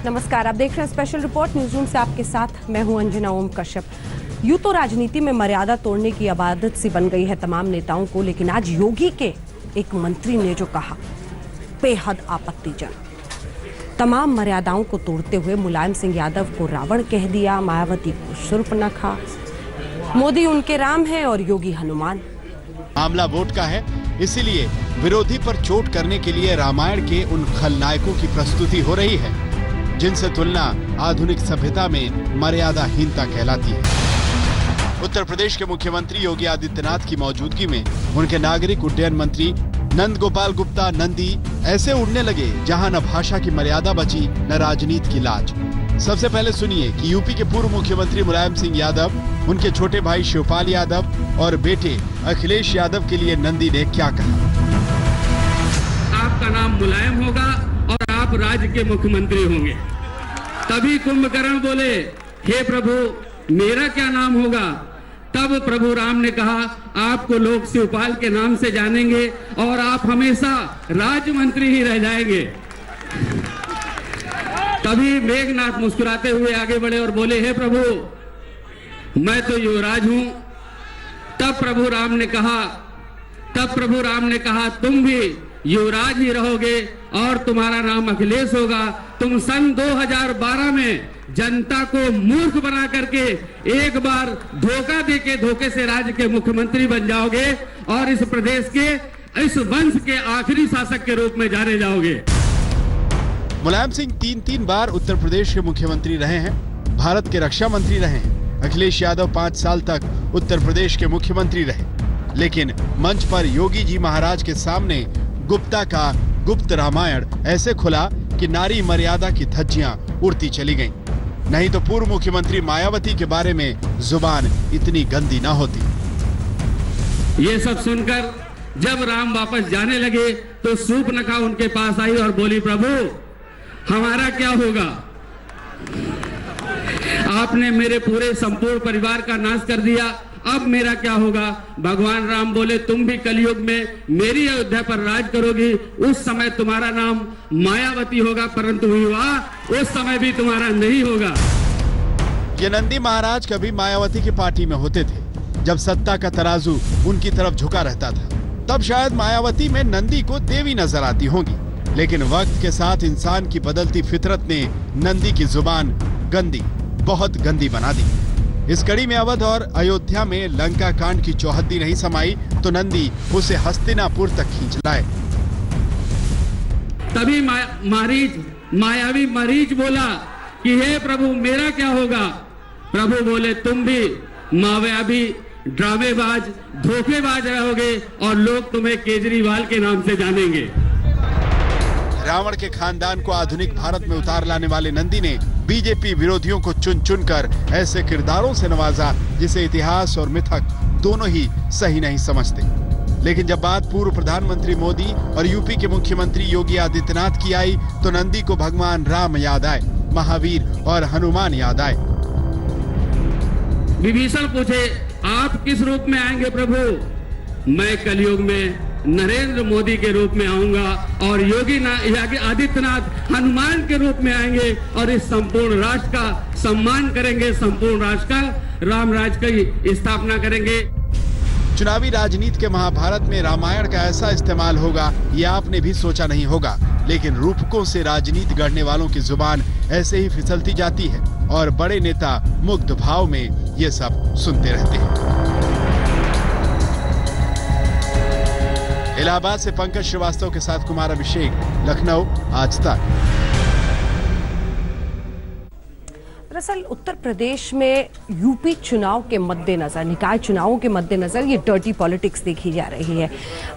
नमस्कार, आप देख रहे हैं स्पेशल रिपोर्ट न्यूज रूम से। आपके साथ मैं हूं अंजना ओम कश्यप। यूं तो राजनीति में मर्यादा तोड़ने की आदत सी बन गई है तमाम नेताओं को, लेकिन आज योगी के एक मंत्री ने जो कहा बेहद आपत्तिजनक। तमाम मर्यादाओं को तोड़ते हुए मुलायम सिंह यादव को रावण कह दिया, मायावती को शूर्पणखा, मोदी उनके राम है और योगी हनुमान। मामला वोट का है, इसीलिए विरोधी पर चोट करने के लिए रामायण के उन खलनायकों की प्रस्तुति हो रही है जिनसे तुलना आधुनिक सभ्यता में मर्यादाहीनता कहलाती है। उत्तर प्रदेश के मुख्यमंत्री योगी आदित्यनाथ की मौजूदगी में उनके नागरिक उड्डयन मंत्री नंद गोपाल गुप्ता नंदी ऐसे उड़ने लगे जहां न भाषा की मर्यादा बची न राजनीति की लाज। सबसे पहले सुनिए कि यूपी के पूर्व मुख्यमंत्री मुलायम सिंह यादव, उनके छोटे भाई शिवपाल यादव और बेटे अखिलेश यादव के लिए नंदी ने क्या कहा। आपका नाम मुलायम होगा और आप राज्य के मुख्यमंत्री होंगे। तभी कुंभकर्ण बोले, हे प्रभु मेरा क्या नाम होगा। तब प्रभु राम ने कहा, आपको लोग शिवपाल के नाम से जानेंगे और आप हमेशा राज्य मंत्री ही रह जाएंगे। तभी मेघनाथ मुस्कुराते हुए आगे बढ़े और बोले, हे प्रभु मैं तो युवराज हूं। तब प्रभु राम ने कहा तुम भी युवराज ही रहोगे और तुम्हारा नाम अखिलेश होगा। तुम सन 2012 में जनता को मूर्ख बना करके एक बार धोखा देके धोखे से राज्य के मुख्यमंत्री बन जाओगे और इस प्रदेश के इस वंश के आखिरी शासक के रूप में जाने जाओगे। मुलायम सिंह तीन बार उत्तर प्रदेश के मुख्यमंत्री रहे हैं, भारत के रक्षा मंत्री रहे हैं। अखिलेश यादव 5 साल तक उत्तर प्रदेश के मुख्यमंत्री रहे, लेकिन मंच पर योगी जी महाराज के सामने गुप्ता का गुप्त रामायण ऐसे खुला कि नारी मर्यादा की धज्जियां उड़ती चली गईं। नहीं तो पूर्व मुख्यमंत्री मायावती के बारे में जुबान इतनी गंदी ना होती। ये सब सुनकर जब राम वापस जाने लगे तो शूर्पणखा उनके पास आई और बोली, प्रभु हमारा क्या होगा। आपने मेरे पूरे संपूर्ण परिवार का नाश कर दिया, अब मेरा क्या होगा। भगवान राम बोले, तुम भी कलयुग में मेरी अयोध्या पर राज करोगी। उस समय तुम्हारा नाम मायावती होगा, परंतु विवाह उस समय भी तुम्हारा नहीं होगा। ये नंदी महाराज कभी मायावती की पार्टी में होते थे। जब सत्ता का तराजू उनकी तरफ झुका रहता था तब शायद मायावती में नंदी को देवी नजर आती होंगी, लेकिन वक्त के साथ इंसान की बदलती फितरत ने नंदी की जुबान गंदी, बहुत गंदी बना दी। इस कड़ी में अवध और अयोध्या में लंका कांड की चौहद्दी नहीं समाई तो नंदी उसे हस्तिनापुर तक खींच लाए। तभी मायावी मरीच बोला कि हे प्रभु मेरा क्या होगा। प्रभु बोले, तुम भी मायावी ड्रामेबाज धोखेबाज रहोगे और लोग तुम्हें केजरीवाल के नाम से जानेंगे। रावण के खानदान को आधुनिक भारत में उतार लाने वाले नंदी ने बीजेपी विरोधियों को चुन चुनकर ऐसे किरदारों से नवाजा जिसे इतिहास और मिथक दोनों ही सही नहीं समझते। लेकिन जब बात पूर्व प्रधानमंत्री मोदी और यूपी के मुख्यमंत्री योगी आदित्यनाथ की आई तो नंदी को भगवान राम याद आए, महावीर और हनुमान याद आए। विभीषण पूछे, आप किस रूप में आएंगे प्रभु। मैं कलयुग में नरेंद्र मोदी के रूप में आऊंगा और योगी आदित्यनाथ हनुमान के रूप में आएंगे और इस संपूर्ण राष्ट्र का सम्मान करेंगे, संपूर्ण राष्ट्र का राम राज की स्थापना करेंगे। चुनावी राजनीति के महाभारत में रामायण का ऐसा इस्तेमाल होगा ये आपने भी सोचा नहीं होगा, लेकिन रूपकों से राजनीति गढ़ने वालों की जुबान ऐसे ही फिसलती जाती है और बड़े नेता मुग्ध भाव में ये सब सुनते रहते हैं। इलाहाबाद से पंकज श्रीवास्तव के साथ कुमार अभिषेक, लखनऊ, आज तक। दरअसल उत्तर प्रदेश में यूपी चुनाव के मद्देनजर, निकाय चुनावों के मद्देनजर ये डर्टी पॉलिटिक्स देखी जा रही है।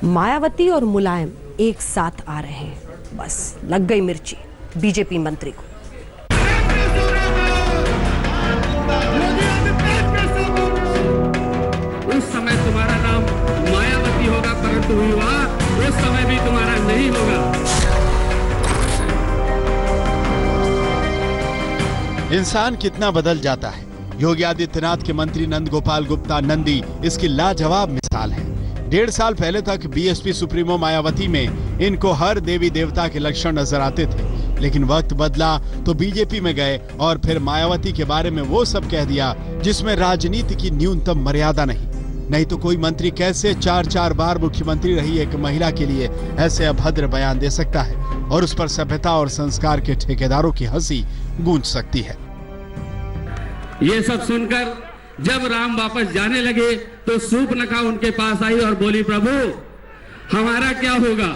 मायावती और मुलायम एक साथ आ रहे हैं, बस लग गई मिर्ची बीजेपी मंत्री को। उस समय तुम्हारा नाम मायावती होगा, परंतु विवाह उस समय भी तुम्हारा नहीं होगा। इंसान कितना बदल जाता है। योगी आदित्यनाथ के मंत्री नंद गोपाल गुप्ता नंदी इसकी लाजवाब मिसाल है। 1.5 साल पहले तक बीएसपी सुप्रीमो मायावती में इनको हर देवी देवता के लक्षण नजर आते थे, लेकिन वक्त बदला तो बीजेपी में गए और फिर मायावती के बारे में वो सब कह दिया जिसमें राजनीति की न्यूनतम मर्यादा नहीं तो कोई मंत्री कैसे 4 बार मुख्यमंत्री रही एक महिला के लिए ऐसे अभद्र बयान दे सकता है और उस पर सभ्यता और संस्कार के ठेकेदारों की हंसी गूंज सकती है। ये सब सुनकर जब राम वापस जाने लगे तो सूर्पनखा उनके पास आई और बोली, प्रभु हमारा क्या होगा?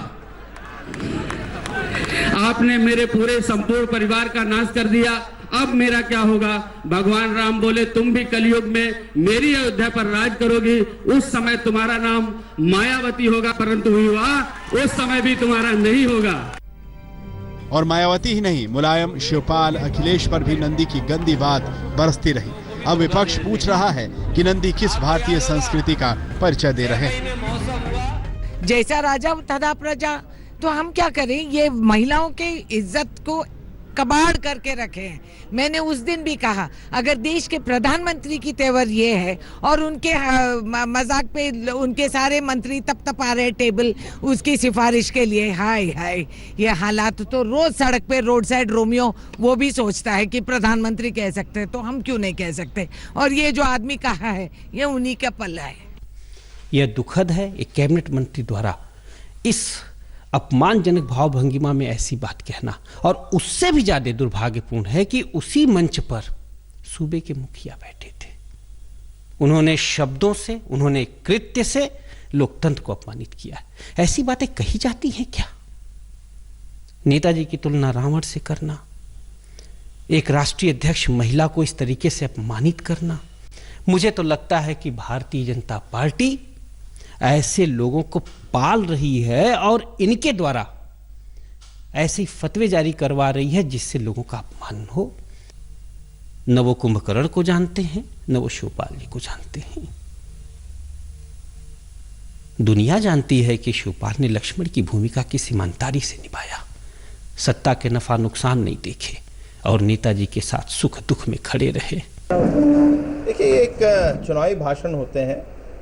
आपने मेरे पूरे संपूर्ण परिवार का नाश कर दिया, अब मेरा क्या होगा? भगवान राम बोले, तुम भी कलयुग में मेरी अयोध्या पर राज करोगी, उस समय तुम्हारा नाम मायावती होगा, परंतु विवाह उस समय भी तुम्हारा नहीं होगा। और मायावती ही नहीं, मुलायम, शिवपाल, अखिलेश पर भी नंदी की गंदी बात बरसती रही। अब विपक्ष पूछ रहा है कि नंदी किस भारतीय संस्कृति का परिचय दे रहे हैं। जैसा राजा तथा प्रजा, तो हम क्या करें? ये महिलाओं के इज्जत को कबाड़ करके रखे हैं। मैंने उस दिन भी कहा, अगर देश के प्रधानमंत्री की तेवर ये है और उनके मजाक पे उनके सारे मंत्री तप आ रहे टेबल उसकी सिफारिश के लिए, हाय हाय, ये हालात तो रोज सड़क पे रोड साइड रोमियो वो भी सोचता है कि प्रधानमंत्री कह सकते हैं, तो हम क्यों नहीं कह सकते? और ये जो आदमी कहा है ये उन्हीं का पल्ला है। यह दुखद है, एक कैबिनेट मंत्री द्वारा इस अपमानजनक भाव भंगिमा में ऐसी बात कहना, और उससे भी ज्यादा दुर्भाग्यपूर्ण है कि उसी मंच पर सूबे के मुखिया बैठे थे। उन्होंने शब्दों से, उन्होंने कृत्य से लोकतंत्र को अपमानित किया। ऐसी बातें कही जाती हैं क्या? नेताजी की तुलना रावण से करना, एक राष्ट्रीय अध्यक्ष महिला को इस तरीके से अपमानित करना, मुझे तो लगता है कि भारतीय जनता पार्टी ऐसे लोगों को पाल रही है और इनके द्वारा ऐसे फतवे जारी करवा रही है जिससे लोगों का अपमान हो। न वो कुंभकर्ण को जानते हैं, न वो शिवपाल जी को जानते हैं। दुनिया जानती है कि शिवपाल ने लक्ष्मण की भूमिका किस ईमानदारी से निभाया, सत्ता के नफा नुकसान नहीं देखे और नेताजी के साथ सुख दुख में खड़े रहे। देखिए, एक चुनावी भाषण होते हैं।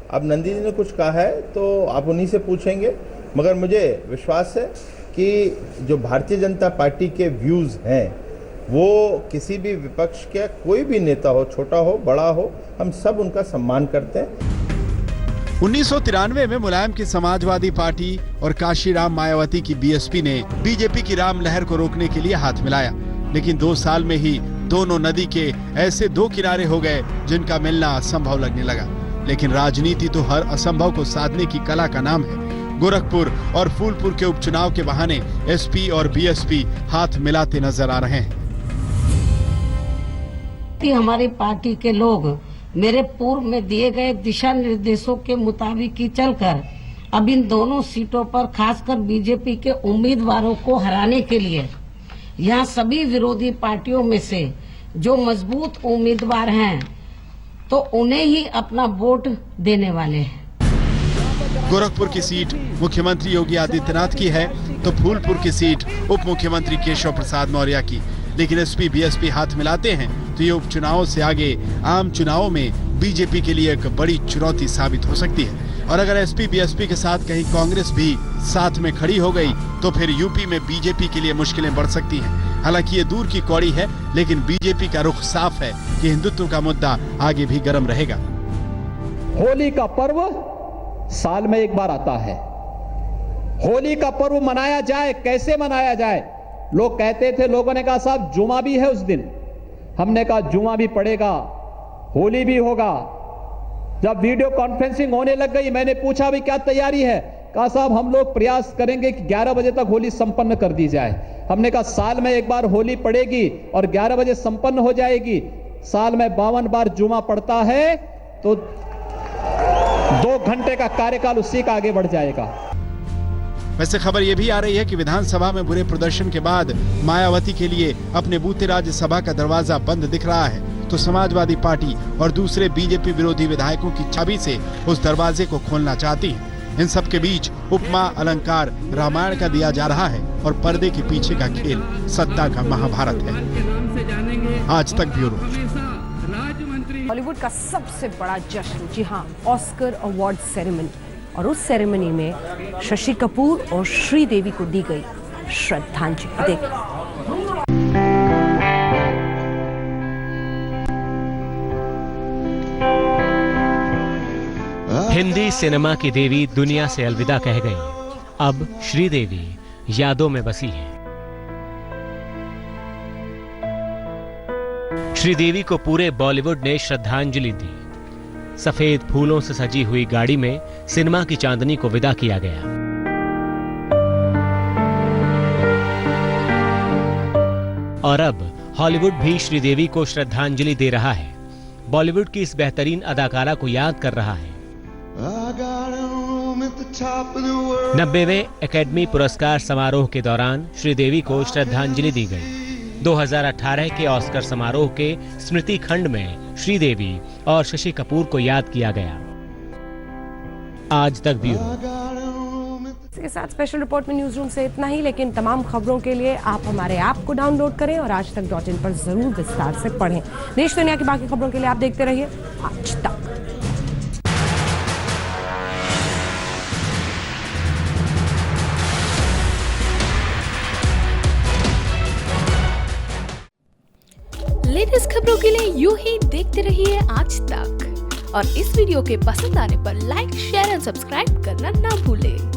अब नंदी जी ने कुछ कहा है तो आप उन्हीं से पूछेंगे, मगर मुझे विश्वास है कि जो भारतीय जनता पार्टी के व्यूज़ हैं वो किसी भी विपक्ष के कोई भी नेता हो, छोटा हो बड़ा हो, हम सब उनका सम्मान करते हैं। 1993 में मुलायम की समाजवादी पार्टी और काशीराम मायावती की बीएसपी ने बीजेपी की राम लहर को रोकने के लिए हाथ मिलाया, लेकिन 2 साल में ही दोनों नदी के ऐसे 2 किनारे हो गए जिनका मिलना असंभव लगने लगा। लेकिन राजनीति तो हर असंभव को साधने की कला का नाम है। गोरखपुर और फूलपुर के उपचुनाव के बहाने एसपी और बीएसपी हाथ मिलाते नजर आ रहे हैं। हमारी पार्टी के लोग मेरे पूर्व में दिए गए दिशा निर्देशों के मुताबिक ही चलकर अब इन दोनों सीटों पर खासकर बीजेपी के उम्मीदवारों को हराने के लिए यहाँ सभी विरोधी पार्टियों में से जो मजबूत उम्मीदवार हैं तो उन्हें ही अपना वोट देने वाले हैं। गोरखपुर की सीट मुख्यमंत्री योगी आदित्यनाथ की है तो फूलपुर की सीट उप मुख्यमंत्री केशव प्रसाद मौर्य की। लेकिन एसपी बीएसपी हाथ मिलाते हैं तो ये उपचुनावों से आगे आम चुनावों में बीजेपी के लिए एक बड़ी चुनौती साबित हो सकती है। और अगर एसपी बीएसपी के साथ कहीं कांग्रेस भी साथ में खड़ी हो गई तो फिर यूपी में बीजेपी के लिए मुश्किलें बढ़ सकती हैं। हालांकि ये दूर की कौड़ी है, लेकिन बीजेपी का रुख साफ है कि हिंदुत्व का मुद्दा आगे भी गर्म रहेगा। होली का पर्व साल में एक बार आता है। होली का पर्व मनाया जाए, कैसे मनाया जाए? लोग कहते थे, लोगों ने कहा साहब जुमा भी है उस दिन। हमने कहा जुमा भी पड़ेगा, होली भी होगा। जब वीडियो कॉन्फ्रेंसिंग होने लग गई, मैंने पूछा भी क्या तैयारी है? कहा साहब हम लोग प्रयास करेंगे कि 11 बजे तक होली संपन्न कर दी जाए। हमने कहा साल में एक बार होली पड़ेगी और 11 बजे संपन्न हो जाएगी। साल में 52 बार जुमा पड़ता है तो 2 घंटे का कार्यकाल उसी का आगे बढ़ जाएगा। वैसे खबर यह भी आ रही है कि विधानसभा में बुरे प्रदर्शन के बाद मायावती के लिए अपने बूते राज्यसभा का दरवाजा बंद दिख रहा है, तो समाजवादी पार्टी और दूसरे बीजेपी विरोधी विधायकों की छवि से उस दरवाजे को खोलना चाहती है। इन सब के बीच उपमा अलंकार रामायण का दिया जा रहा है और पर्दे के पीछे का खेल सत्ता का महाभारत है। आज तक ब्यूरो। बॉलीवुड का सबसे बड़ा जश्न, जी हाँ, ऑस्कर अवार्ड सेरेमनी, और उस सेरेमनी में शशि कपूर और श्रीदेवी को दी गई श्रद्धांजलि। देखिए। हिंदी सिनेमा की देवी दुनिया से अलविदा कह गई। अब श्रीदेवी यादों में बसी है। श्रीदेवी को पूरे बॉलीवुड ने श्रद्धांजलि दी। सफेद फूलों से सजी हुई गाड़ी में सिनेमा की चांदनी को विदा किया गया। और अब हॉलीवुड भी श्रीदेवी को श्रद्धांजलि दे रहा है। बॉलीवुड की इस बेहतरीन अदाकारा को याद कर रहा है। 90वें एकेडमी पुरस्कार समारोह के दौरान श्रीदेवी को श्रद्धांजलि दी गई। 2018 के ऑस्कर समारोह के स्मृति खंड में श्रीदेवी और शशि कपूर को याद किया गया। आज तक ब्यूरो। इसके साथ स्पेशल रिपोर्ट में न्यूज रूम से इतना ही, लेकिन तमाम खबरों के लिए आप हमारे ऐप को डाउनलोड करें और आजतक.in पर जरूर विस्तार से पढ़ें। देश दुनिया की बाकी खबरों के लिए आप देखते रहिए आज तक। लेटेस्ट खबरों के लिए यूं ही देखते रहिए आज तक और इस वीडियो के पसंद आने पर लाइक, शेयर एंड सब्सक्राइब करना ना भूलें।